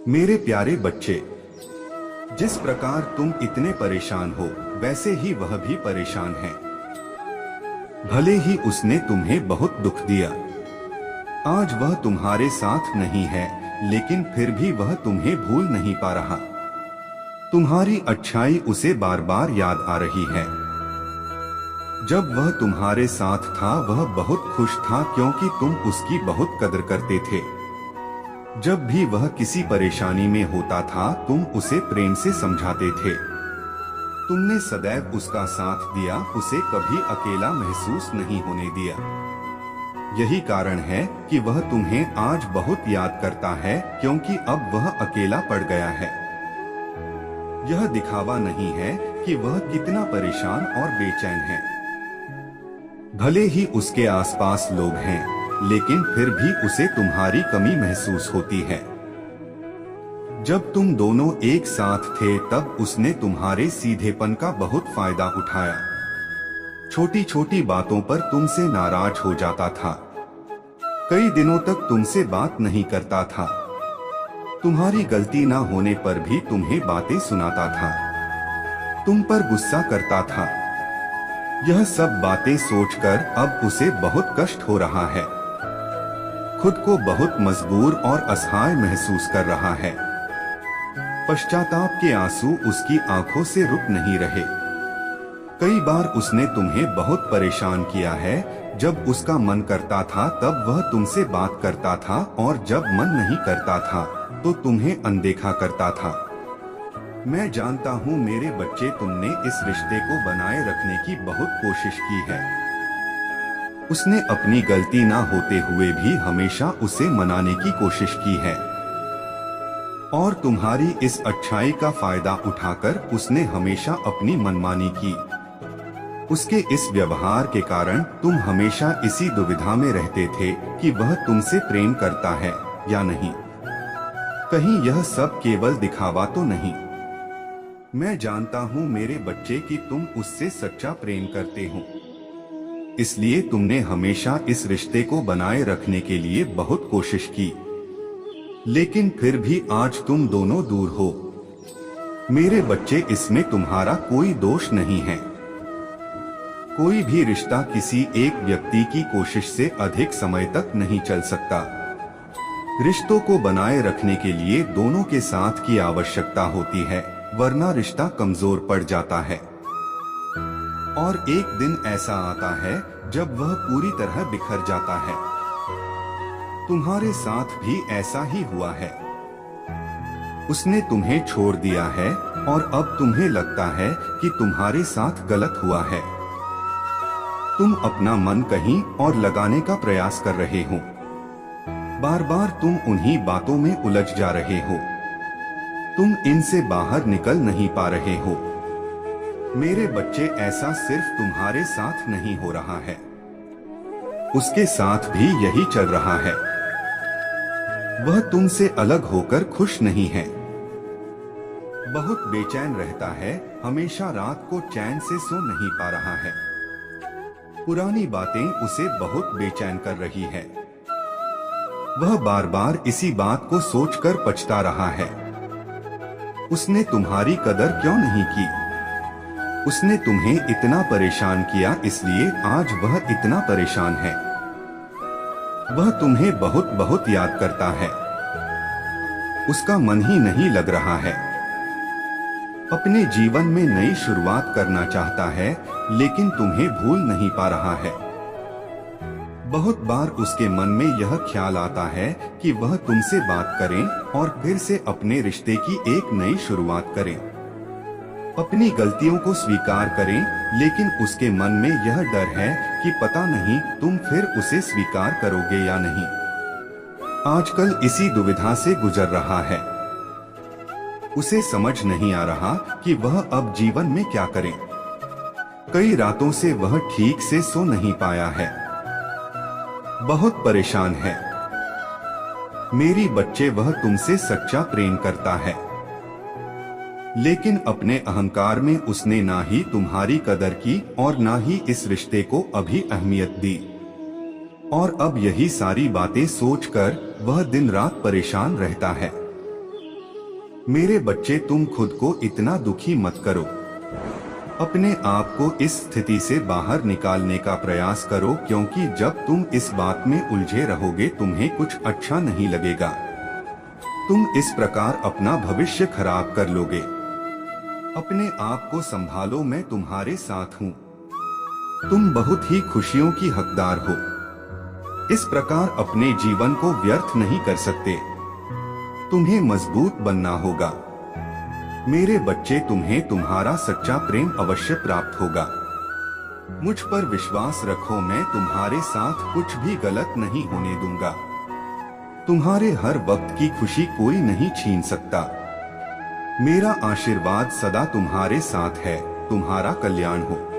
मेरे प्यारे बच्चे, जिस प्रकार तुम इतने परेशान हो वैसे ही वह भी परेशान है। भले ही उसने तुम्हें बहुत दुख दिया, आज वह तुम्हारे साथ नहीं है, लेकिन फिर भी वह तुम्हें भूल नहीं पा रहा। तुम्हारी अच्छाई उसे बार बार याद आ रही है। जब वह तुम्हारे साथ था वह बहुत खुश था क्योंकि तुम उसकी बहुत कदर करते थे। जब भी वह किसी परेशानी में होता था तुम उसे प्रेम से समझाते थे। तुमने सदैव उसका साथ दिया, उसे कभी अकेला महसूस नहीं होने दिया। यही कारण है कि वह तुम्हें आज बहुत याद करता है, क्योंकि अब वह अकेला पड़ गया है। यह दिखावा नहीं है कि वह कितना परेशान और बेचैन है। भले ही उसके आसपास लोग हैं, लेकिन फिर भी उसे तुम्हारी कमी महसूस होती है। जब तुम दोनों एक साथ थे तब उसने तुम्हारे सीधेपन का बहुत फायदा उठाया। छोटी छोटी बातों पर तुमसे नाराज हो जाता था। कई दिनों तक तुमसे बात नहीं करता था। तुम्हारी गलती ना होने पर भी तुम्हें बातें सुनाता था, तुम पर गुस्सा करता था। यह सब बातें सोचकर अब उसे बहुत कष्ट हो रहा है। खुद को बहुत मजबूर और असहाय महसूस कर रहा है। पश्चाताप के आंसू उसकी आंखों से रुक नहीं रहे। कई बार उसने तुम्हें बहुत परेशान किया है। जब उसका मन करता था तब वह तुमसे बात करता था, और जब मन नहीं करता था तो तुम्हें अनदेखा करता था। मैं जानता हूँ मेरे बच्चे, तुमने इस रिश्ते को बनाए रखने की बहुत कोशिश की है। उसने अपनी गलती ना होते हुए भी हमेशा उसे मनाने की कोशिश की है, और तुम्हारी इस अच्छाई का फायदा उठाकर उसने हमेशा अपनी मनमानी की। उसके इस व्यवहार के कारण तुम हमेशा इसी दुविधा में रहते थे कि वह तुमसे प्रेम करता है या नहीं। कहीं यह सब केवल दिखावा तो नहीं। मैं जानता हूँ मेरे बच्चे कि तुम उससे सच्चा प्रेम करते हो, इसलिए तुमने हमेशा इस रिश्ते को बनाए रखने के लिए बहुत कोशिश की। लेकिन फिर भी आज तुम दोनों दूर हो। मेरे बच्चे, इसमें तुम्हारा कोई दोष नहीं है। कोई भी रिश्ता किसी एक व्यक्ति की कोशिश से अधिक समय तक नहीं चल सकता। रिश्तों को बनाए रखने के लिए दोनों के साथ की आवश्यकता होती है, वरना रिश्ता कमजोर पड़ जाता है। और एक दिन ऐसा आता है जब वह पूरी तरह बिखर जाता है। तुम्हारे साथ भी ऐसा ही हुआ है। उसने तुम्हें छोड़ दिया है और अब तुम्हें लगता है कि तुम्हारे साथ गलत हुआ है। तुम अपना मन कहीं और लगाने का प्रयास कर रहे हो। बार बार तुम उन्हीं बातों में उलझ जा रहे हो। तुम इनसे बाहर निकल नहीं पा रहे हो। मेरे बच्चे, ऐसा सिर्फ तुम्हारे साथ नहीं हो रहा है, उसके साथ भी यही चल रहा है। वह तुमसे अलग होकर खुश नहीं है। बहुत बेचैन रहता है, हमेशा रात को चैन से सो नहीं पा रहा है। पुरानी बातें उसे बहुत बेचैन कर रही है। वह बार बार इसी बात को सोचकर पछता रहा है। उसने तुम्हारी कदर क्यों नहीं की? उसने तुम्हें इतना परेशान किया, इसलिए आज वह इतना परेशान है। वह तुम्हें बहुत बहुत याद करता है। उसका मन ही नहीं लग रहा है। अपने जीवन में नई शुरुआत करना चाहता है, लेकिन तुम्हें भूल नहीं पा रहा है। बहुत बार उसके मन में यह ख्याल आता है कि वह तुमसे बात करें और फिर से अपने रिश्ते की एक नई शुरुआत करें। अपनी गलतियों को स्वीकार करें, लेकिन उसके मन में यह डर है कि पता नहीं तुम फिर उसे स्वीकार करोगे या नहीं। आजकल इसी दुविधा से गुजर रहा है। उसे समझ नहीं आ रहा कि वह अब जीवन में क्या करे। कई रातों से वह ठीक से सो नहीं पाया है। बहुत परेशान है। मेरी बच्चे, वह तुमसे सच्चा प्रेम करता है, लेकिन अपने अहंकार में उसने ना ही तुम्हारी कदर की और ना ही इस रिश्ते को अभी अहमियत दी। और अब यही सारी बातें सोचकर वह दिन रात परेशान रहता है। मेरे बच्चे, तुम खुद को इतना दुखी मत करो। अपने आप को इस स्थिति से बाहर निकालने का प्रयास करो, क्योंकि जब तुम इस बात में उलझे रहोगे तुम्हें कुछ अच्छा नहीं लगेगा। तुम इस प्रकार अपना भविष्य खराब कर लोगे। अपने आप को संभालो, मैं तुम्हारे साथ हूँ। तुम बहुत ही खुशियों की हकदार हो। इस प्रकार अपने जीवन को व्यर्थ नहीं कर सकते। तुम्हें मजबूत बनना होगा। मेरे बच्चे, तुम्हें तुम्हारा सच्चा प्रेम अवश्य प्राप्त होगा। मुझ पर विश्वास रखो, मैं तुम्हारे साथ कुछ भी गलत नहीं होने दूंगा। तुम्हारे हर वक्त की खुशी कोई नहीं छीन सकता। मेरा आशीर्वाद सदा तुम्हारे साथ है। तुम्हारा कल्याण हो।